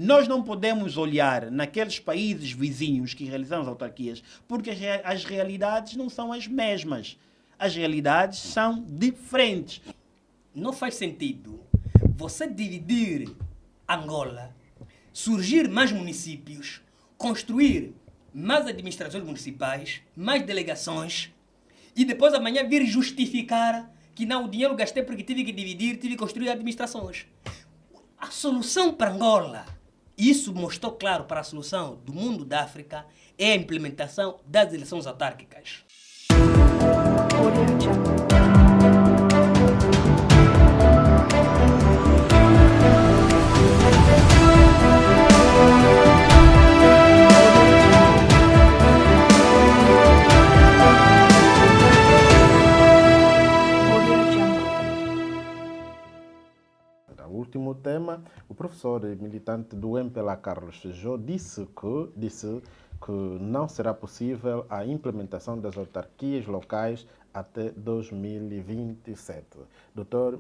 Nós não podemos olhar naqueles países vizinhos que realizam as autarquias, porque as realidades não são as mesmas. As realidades são diferentes. Não faz sentido você dividir Angola, surgir mais municípios, construir mais administrações municipais, mais delegações, e depois amanhã vir justificar que não, o dinheiro gastei porque tive que dividir, tive que construir administrações. A solução para Angola, isso mostrou claro para a solução do mundo da África, é a implementação das eleições autárquicas. Último tema, o professor e militante do MPLA, Carlos Feijó, disse que não será possível a implementação das autarquias locais até 2027. Dr.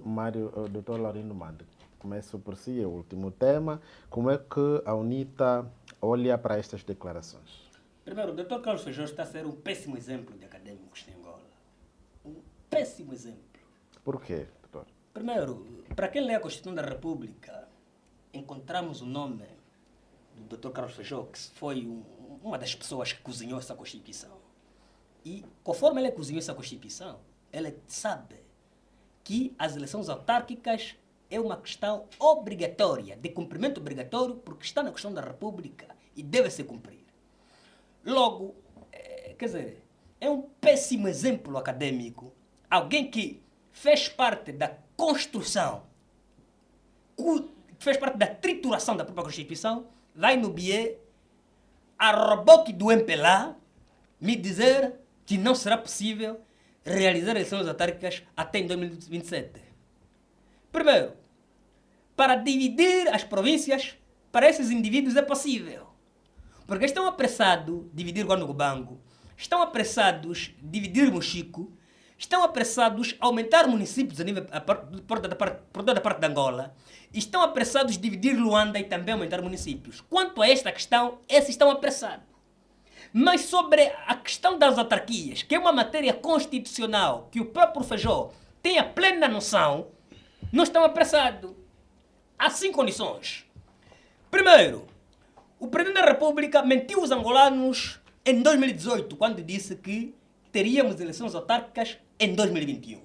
Laurindo Mande, começo por si, é o último tema. Como é que a UNITA olha para estas declarações? Primeiro, o Dr. Carlos Feijó está a ser um péssimo exemplo de acadêmicos em Angola. Um péssimo exemplo. Por quê, doutor? Primeiro, para quem lê a Constituição da República, encontramos o nome do Dr. Carlos Feijó, que foi uma das pessoas que cozinhou essa Constituição. E, conforme ele cozinhou essa Constituição, ele sabe que as eleições autárquicas é uma questão obrigatória, de cumprimento obrigatório, porque está na Constituição da República e deve se cumprir. Logo, quer dizer, é um péssimo exemplo acadêmico, alguém que fez parte da construção, fez parte da trituração da própria Constituição, vai no BIE, a reboque do MPLA, me dizer que não será possível realizar eleições autárquicas até em 2027. Primeiro, para dividir as províncias, para esses indivíduos é possível. Porque estão apressados de dividir Guanagubango, estão apressados de dividir Mochico, estão apressados a aumentar municípios por toda a parte de Angola, estão apressados de dividir Luanda e também aumentar municípios. Quanto a esta questão, esses estão apressados. Mas sobre a questão das autarquias, que é uma matéria constitucional, que o próprio Feijó tem a plena noção, não estão apressados. Há 5 condições. Primeiro, o Presidente da República mentiu os angolanos em 2018, quando disse que teríamos eleições autárquicas em 2021.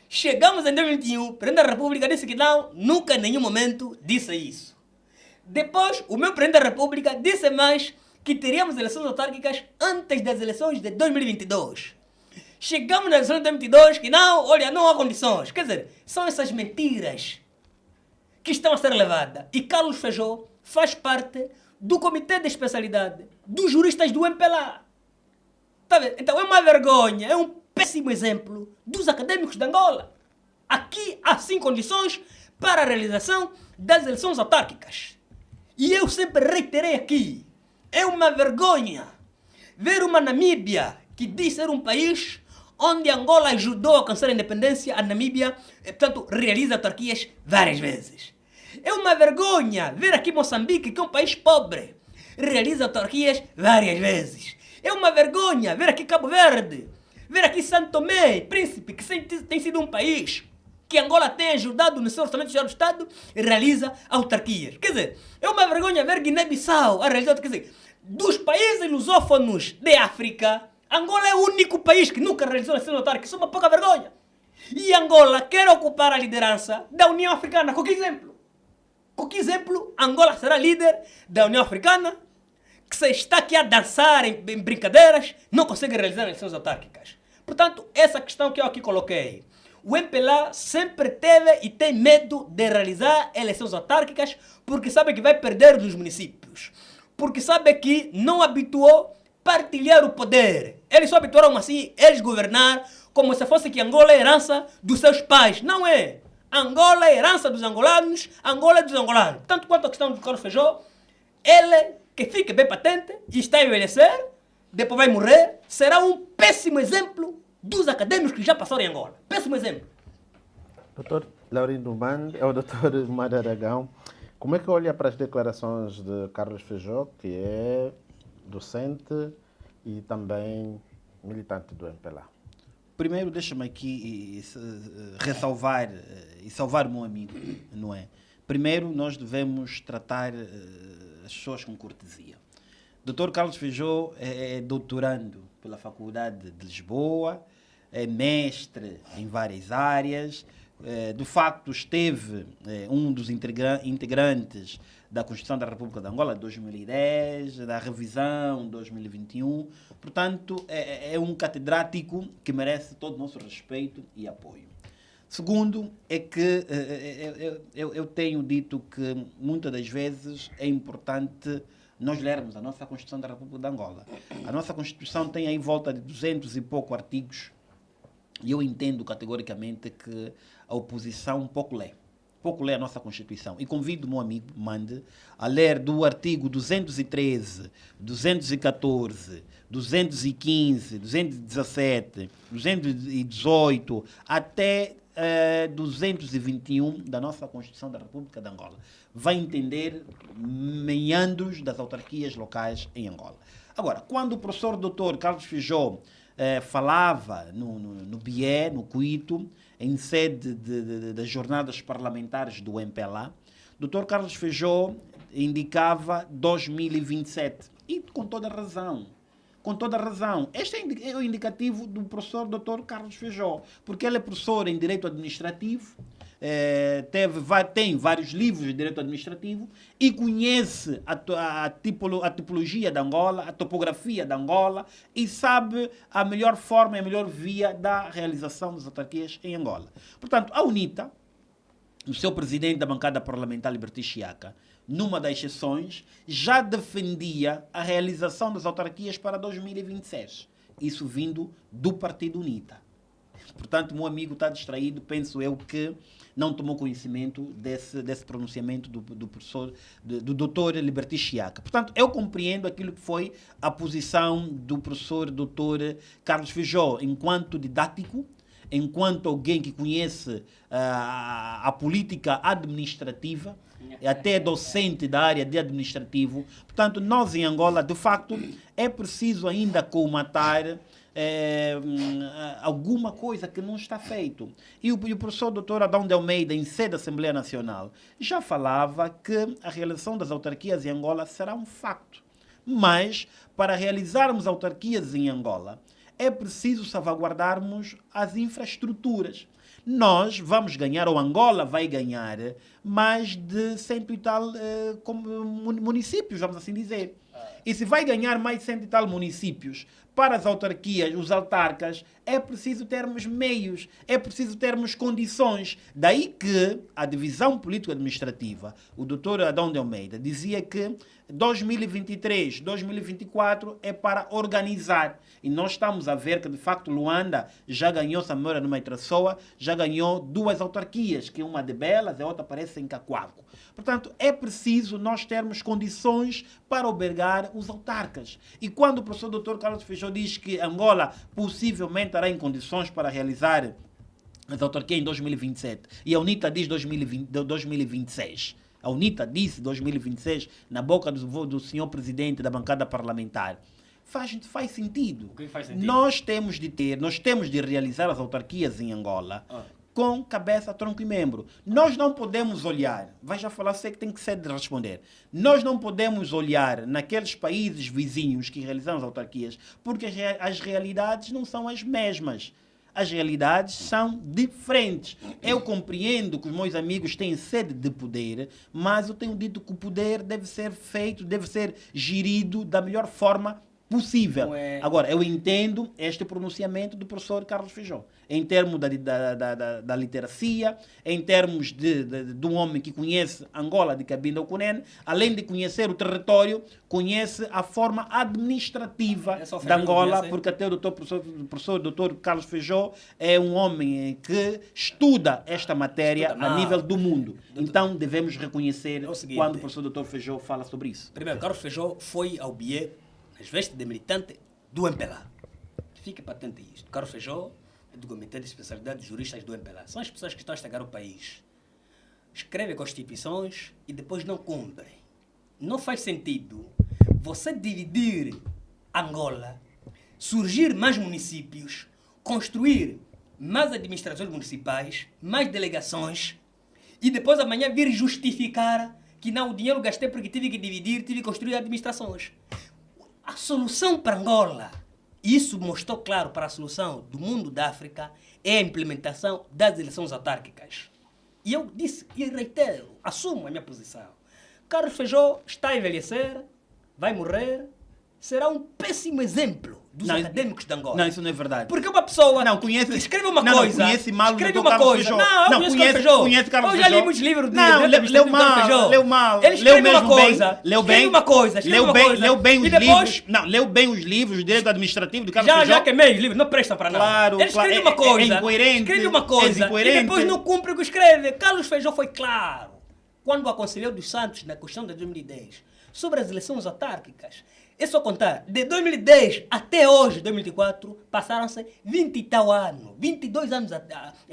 Chegamos em 2021, o Presidente da República disse que não, nunca em nenhum momento disse isso. Depois, o meu Presidente da República disse mais que teríamos eleições autárquicas antes das eleições de 2022. Chegamos nas eleições de 2022 que não, olha, não há condições. Quer dizer, são essas mentiras que estão a ser levadas. E Carlos Feijó faz parte do Comitê de Especialidade dos juristas do MPLA. Tá vendo? Então é uma vergonha, é um péssimo exemplo dos acadêmicos de Angola. Aqui há 5 condições para a realização das eleições autárquicas. E eu sempre reiterei aqui, é uma vergonha ver uma Namíbia que diz ser um país onde Angola ajudou a alcançar a independência, a Namíbia, portanto, realiza autarquias várias vezes. É uma vergonha ver aqui Moçambique, que é um país pobre, realiza autarquias várias vezes. É uma vergonha ver aqui Cabo Verde, ver aqui Santo Tomé e Príncipe, que tem sido um país que Angola tem ajudado no seu orçamento geral do Estado e realiza autarquias. Quer dizer, é uma vergonha ver Guiné-Bissau a realizar autarquias. Quer dizer, dos países lusófonos de África, Angola é o único país que nunca realizou eleições autárquicas. Isso é uma pouca vergonha. E Angola quer ocupar a liderança da União Africana. Com que exemplo? Com que exemplo Angola será líder da União Africana, que se está aqui a dançar em brincadeiras, não consegue realizar eleições autárquicas? Portanto, essa questão que eu aqui coloquei. O MPLA sempre teve e tem medo de realizar eleições autárquicas porque sabe que vai perder nos municípios. Porque sabe que não habituou partilhar o poder. Eles só habituaram assim, eles governar como se fosse que Angola é herança dos seus pais. Não é. Angola é herança dos angolanos, Angola é dos angolanos. Tanto quanto a questão do Carlos Feijó, ele, que fique bem patente e está a envelhecer, depois vai morrer, será um péssimo exemplo dos acadêmicos que já passaram em Angola. Péssimo exemplo. Doutor Laurindo Mande, é o doutor Mário Aragão. Como é que olha para as declarações de Carlos Feijó, que é docente e também militante do MPLA? Primeiro, deixa-me aqui ressalvar e salvar o meu amigo, não é? Primeiro, nós devemos tratar as pessoas com cortesia. Dr. Carlos Feijó é doutorando pela Faculdade de Lisboa, é mestre em várias áreas, de facto esteve um dos integrantes da Constituição da República de Angola de 2010, da revisão de 2021, portanto é um catedrático que merece todo o nosso respeito e apoio. Segundo, é que eu tenho dito que muitas das vezes é importante nós lermos a nossa Constituição da República de Angola. A nossa Constituição tem aí volta de 200 e pouco artigos e eu entendo categoricamente que a oposição pouco lê a nossa Constituição. E convido o meu amigo Mande a ler do artigo 213, 214, 215, 217, 218 até 221 da nossa Constituição da República de Angola. Vai entender meandros das autarquias locais em Angola. Agora, quando o professor Dr. Carlos Feijó falava no BIE, no Cuito, em sede das jornadas parlamentares do MPLA, Dr. Carlos Feijó indicava 2027. E com toda razão. Com toda razão. Este é o indicativo do professor Dr. Carlos Feijó, porque ele é professor em Direito Administrativo, tem vários livros de Direito Administrativo e conhece a tipologia da Angola, a topografia da Angola e sabe a melhor forma e a melhor via da realização das autarquias em Angola. Portanto, a UNITA, o seu presidente da bancada parlamentar, Liberty Chiaka, numa das sessões, já defendia a realização das autarquias para 2026. Isso vindo do Partido UNITA. Portanto, meu amigo está distraído, penso eu que não tomou conhecimento desse pronunciamento do professor, do doutor Liberty Chiaka. Portanto, eu compreendo aquilo que foi a posição do professor doutor Carlos Feijó, enquanto didático, enquanto alguém que conhece a política administrativa, até docente da área de administrativo. Portanto, nós em Angola, de facto, é preciso ainda colmatar alguma coisa que não está feito. E o professor Dr. Adão de Almeida, em sede da Assembleia Nacional, já falava que a realização das autarquias em Angola será um facto. Mas, para realizarmos autarquias em Angola, é preciso salvaguardarmos as infraestruturas. Nós vamos ganhar, ou Angola vai ganhar, mais de 100 e tal municípios, vamos assim dizer. E se vai ganhar mais de 100 e tal municípios, para as autarquias, os autarcas, é preciso termos meios, é preciso termos condições. Daí que a divisão político-administrativa, o doutor Adão de Almeida, dizia que 2023, 2024 é para organizar. E nós estamos a ver que, de facto, Luanda já ganhou, Samora no Maitraçoa, já ganhou 2 autarquias, que uma de Belas e a outra parece em Cacoalco. Portanto, é preciso nós termos condições para albergar os autarcas. E quando o professor Dr. Carlos Feijó diz que Angola possivelmente estará em condições para realizar as autarquias em 2027 e a UNITA diz 2026, a UNITA disse 2026 na boca do senhor presidente da bancada parlamentar, faz sentido. Faz sentido. Nós temos de realizar as autarquias em Angola com cabeça, tronco e membro. Nós não podemos olhar, vai já falar, sei que tem que ser de responder, nós não podemos olhar naqueles países vizinhos que realizam as autarquias, porque as realidades não são as mesmas. As realidades são diferentes. Eu compreendo que os meus amigos têm sede de poder, mas eu tenho dito que o poder deve ser feito, deve ser gerido da melhor forma possível. Agora, eu entendo este pronunciamento do professor Carlos Feijó, em termos da literacia, em termos de um homem que conhece Angola de Cabinda ao Cunene, além de conhecer o território, conhece a forma administrativa da Angola, porque até o professor Dr. Carlos Feijó é um homem que estuda esta matéria a nível do mundo. Então, devemos reconhecer quando o professor Dr. Feijó fala sobre isso. Primeiro, Carlos Feijó foi ao BIE nas vestes de militante do MPLA. Fica patente isto. Carlos Feijó é do Comitê de Especialidade de Juristas do MPLA. São as pessoas que estão a estragar o país. escrevem constituições e depois não cumprem. Não faz sentido você dividir Angola, surgir mais municípios, construir mais administrações municipais, mais delegações, e depois amanhã vir justificar que não, o dinheiro gastei porque tive que dividir, tive que construir administrações. A solução para Angola, isso mostrou claro para a solução do mundo da África, é a implementação das eleições autárquicas. E eu disse, e reitero, assumo a minha posição. Carlos Feijó está a envelhecer, vai morrer, será um péssimo exemplo dos acadêmicos de Angola. Não, isso não é verdade. Porque uma pessoa não conhece, escreve uma não, coisa, não conhece mal escreve o uma Carlos coisa. Feijó. Não, Conhece Carlos eu Feijó. já li muitos livros de não, leu mal, leu mal. Ele escreve leu uma mesmo coisa, bem, leu escreve bem, uma coisa, escreve uma coisa. Leu bem os e depois, livros. Não, leu bem os livros de direito administrativo de Carlos Feijó. Já queimei os livros, não prestam para nada. Claro, ele escreve uma coisa, escreve uma coisa e depois não cumpre o que escreve. Carlos Feijó foi claro quando aconselhou dos Santos na Constituição de 2010 sobre as eleições autárquicas. É só contar, de 2010 até hoje, 2024, passaram-se 20 e tal anos, 22 anos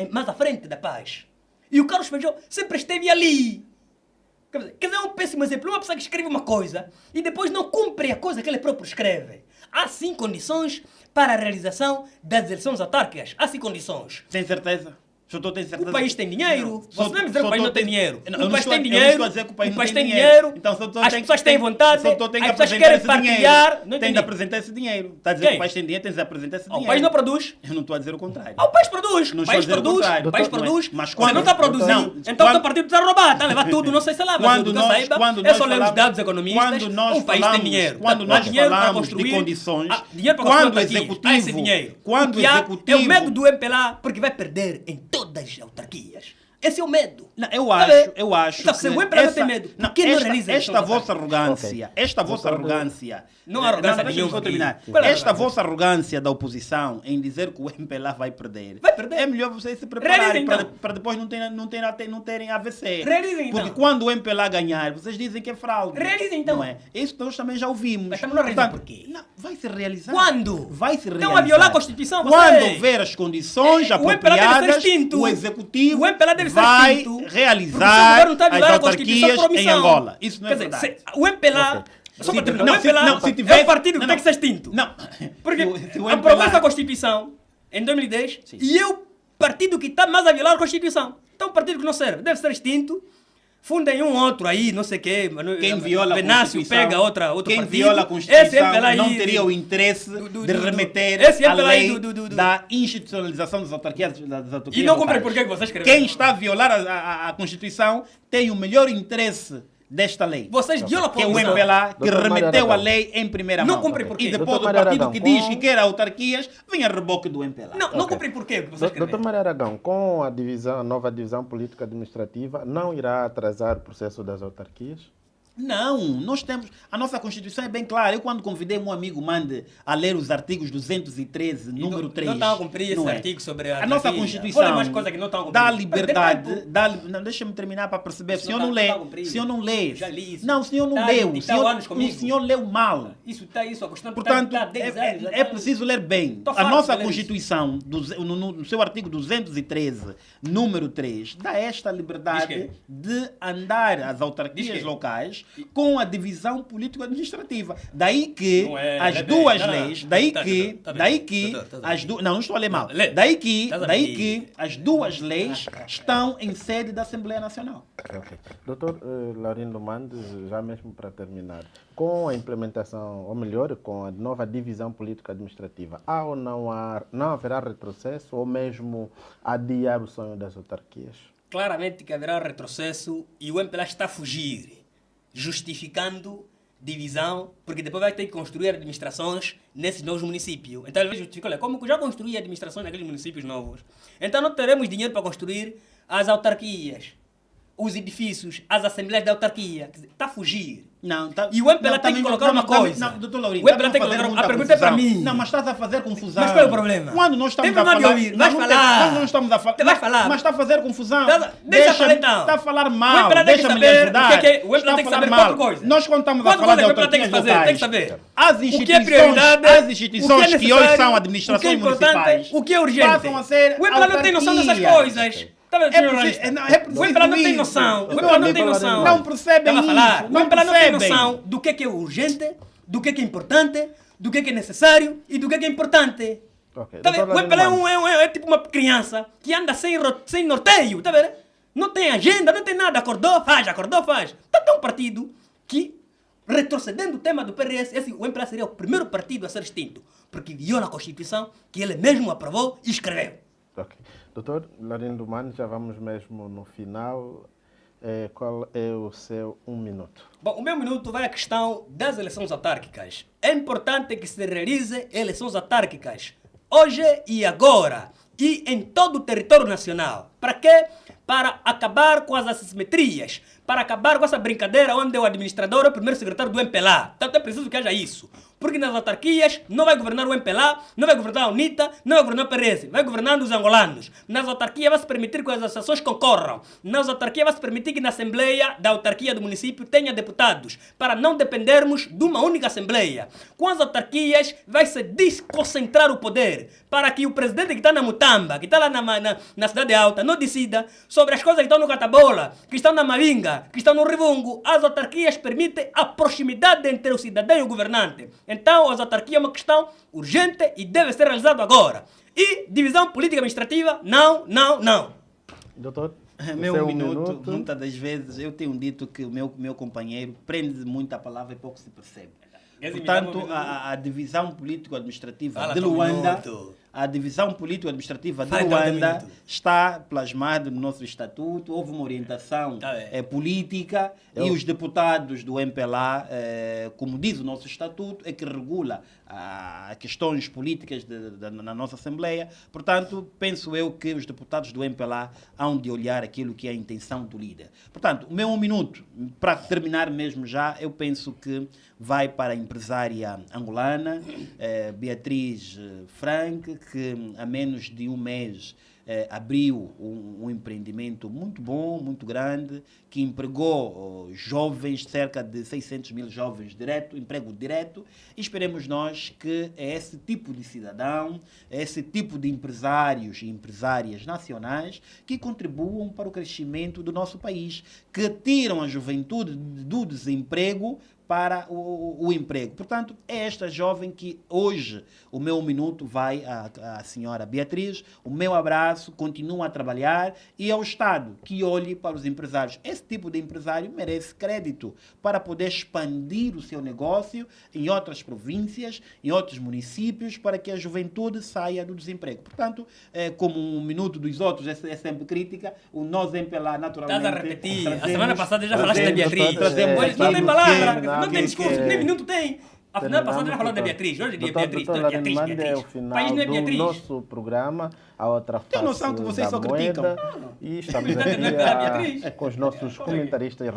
mais à frente da paz. E o Carlos Feijó sempre esteve ali. Quer dizer, é um péssimo exemplo. Uma pessoa que escreve uma coisa e depois não cumpre a coisa que ele próprio escreve. Há sim condições para a realização das eleições autárquicas. Há sim condições. Tem certeza? O país tem dinheiro. Você não vai dizer que o país não tem dinheiro. O país tem dinheiro. Eu não estou a dizer que o país tem dinheiro. Então, as pessoas têm vontade. As pessoas querem partilhar. Tem de apresentar esse dinheiro. Está a dizer que o país tem dinheiro, tem de apresentar esse dinheiro. O país não produz. Eu não estou a dizer o contrário. O país produz. O país produz. O país produz. Mas quando não está produzindo, então o teu partido está a roubar. Está a levar tudo. Não sei se lá. Mas é só ler os dados economistas. O país tem dinheiro. Quando nós falamos de condições, quando o executivo. É o medo do MPLA porque vai perder em todas as autarquias. Esse é o medo. Não, eu acho então, se o MPLA não tem medo, por que não realiza esta vossa arrogância, esta vossa arrogância, não há arrogância nenhuma. Esta vossa arrogância da oposição em dizer que o MPLA vai perder. É melhor vocês se prepararem para depois não terem AVC. Realizem, então. Porque quando o MPLA ganhar, vocês dizem que é fraude. Realizem, então. Não é? Isso nós também já ouvimos. Mas estamos não realizando por quê? Não, vai se realizar. Quando? Vai se realizar. Estão a violar a Constituição, quando houver as condições apropriadas, o Executivo vai realizar as autarquias em Angola. Isso não é verdade. O MPLA... Só para terminar, o MPLA é um partido que tem que ser extinto. Não. Porque aprovou-se a Constituição em 2010 e é o partido que está mais a violar a Constituição. Então, um partido que não serve, deve ser extinto. Fundem um outro aí, não sei o quê. Quem viola a Constituição, pega outro quem partido. Viola a Constituição não teria o interesse de remeter a lei da institucionalização das autarquias. E não cumpre por que você escreveu. Quem está a violar a Constituição tem o melhor interesse desta lei. Vocês violam a que é o MPLA que remeteu a lei em primeira mão. Não cumpre por quê? E depois o partido que diz que quer autarquias vem a reboque do MPLA. Não cumpre por quê? Doutor Maria Aragão, com a nova divisão política administrativa, não irá atrasar o processo das autarquias? Não, nós temos... A nossa Constituição é bem clara. Eu, quando convidei um amigo, mande a ler os artigos 213, número 3... Não estão a cumprir esse artigo sobre a nossa Constituição mais coisas que não estão a cumprir. Dá liberdade... Não, deixa-me terminar para perceber. O senhor não lê. O senhor não lê. Já li isso. Não, o senhor não leu. O senhor leu mal. Isso está isso. A Constituição portanto, é preciso ler bem. A nossa Constituição, no seu artigo 213, número 3, dá esta liberdade de andar às autarquias locais com a divisão político-administrativa. Daí que as duas leis, não estou a ler mal. Daí que as duas leis estão em sede da Assembleia Nacional. Okay. Doutor Laurindo Mandes, já mesmo para terminar, com a implementação, ou melhor, com a nova divisão político-administrativa, há ou não haverá retrocesso ou mesmo adiar o sonho das autarquias? Claramente que haverá retrocesso e o MPLA está a fugir, justificando divisão, porque depois vai ter que construir administrações nesses novos municípios. Então ele justifica, olha, como que eu já construí administrações naqueles municípios novos, então não teremos dinheiro para construir as autarquias, os edifícios, as assembleias da autarquia. Quer dizer, está a fugir. Não, e o MPLA tem que colocar uma coisa. Não, doutor Laurindo, o MPLA tem que colocar. A pergunta é para mim. Não, mas estás a fazer confusão. Mas qual é o problema? Quando nós estamos a falar. Vais falar. Não estamos a falar. Vai falar. Mas está a fazer confusão. Deixa falar então. Está a falar mal. Deixa-me lhe ajudar. O MPLA tem que saber quatro coisas. Nós quando estamos a falar de autarquias locais, tem que saber. As instituições que hoje são administrações municipais o que é urgente. passam a ser o MPLA não tem noção dessas coisas. Tá vendo, senhor jornalista? O MPLA não tem noção. O MPLA não tem noção. Não percebem Estava a falar. isso. O Não MPLA não tem percebem. noção do que é urgente, do que é importante, do que é necessário e do que é importante. Ok, Tá vendo? doutor O MPLA Larinman. é tipo uma criança que anda sem norteio, tá vendo? Não tem agenda, não tem nada. Acordou, faz. Tá tão partido que, retrocedendo o tema do PRS, o MPLA seria o primeiro partido a ser extinto, porque viola a Constituição que ele mesmo aprovou e escreveu. Ok. Doutor Larinman, já vamos mesmo no final. Qual é o seu 1 minuto? Bom, o meu minuto vai à questão das eleições autárquicas. É importante que se realize eleições autárquicas hoje e agora e em todo o território nacional. Para quê? Para acabar com as assimetrias, para acabar com essa brincadeira onde o administrador é o primeiro secretário do MPLA. Tanto é preciso que haja isso. Porque nas autarquias não vai governar o MPLA, não vai governar a UNITA, não vai governar o PRS, vai governando os angolanos. Nas autarquias vai se permitir que as associações concorram. Nas autarquias vai se permitir que na Assembleia da autarquia do município tenha deputados, para não dependermos de uma única Assembleia. Com as autarquias vai se desconcentrar o poder, para que o presidente que está na Mutamba, que está lá na Cidade Alta, não decida sobre as coisas que estão no Catabola, que estão na Mavinga, que estão no Rivungo. As autarquias permitem a proximidade entre o cidadão e o governante. Então, as autarquias é uma questão urgente e deve ser realizado agora. E divisão política administrativa, não. Doutor, Meu seu minuto, muitas das vezes, eu tenho dito que o meu companheiro prende muito a palavra e pouco se percebe. Portanto, a divisão político-administrativa Fala de teu Luanda, minuto. a divisão político-administrativa de Fala teu Luanda minuto. está plasmada no nosso estatuto. Houve uma orientação Tá bem. política e os deputados do MPLA, como diz o nosso estatuto, é que regula questões políticas na nossa Assembleia. Portanto, penso eu que os deputados do MPLA hão de olhar aquilo que é a intenção do líder. Portanto, o meu 1 minuto, para terminar mesmo já, eu penso que vai para a empresária angolana, Beatriz Frank, que há menos de um mês abriu um empreendimento muito bom, muito grande, que empregou jovens, cerca de 600 mil jovens emprego direto. E esperemos nós que é esse tipo de cidadão, é esse tipo de empresários e empresárias nacionais que contribuam para o crescimento do nosso país, que tiram a juventude do desemprego para o emprego. Portanto, é esta jovem que hoje o meu 1 minuto vai à senhora Beatriz, o meu abraço, continua a trabalhar, e ao Estado que olhe para os empresários. Esse tipo de empresário merece crédito para poder expandir o seu negócio em outras províncias, em outros municípios, para que a juventude saia do desemprego. Portanto, como 1 minuto dos outros é sempre crítica, o nós MPLA naturalmente... Estás a repetir. A trazemos- semana passada já falaste da Beatriz. trazemos Hoje não tem aquilo palavra, não tem que- discurso, nem minuto tem. A semana passada já Terminamos, falou da doutor. Beatriz. Hoje é dia Doutor, Beatriz. doutor Beatriz, Larinman, é o Beatriz. final País não é do Beatriz. nosso programa, a outra Tem face noção que vocês da só criticam. moeda. E estamos Não, aqui não, Beatriz. com os nossos comentaristas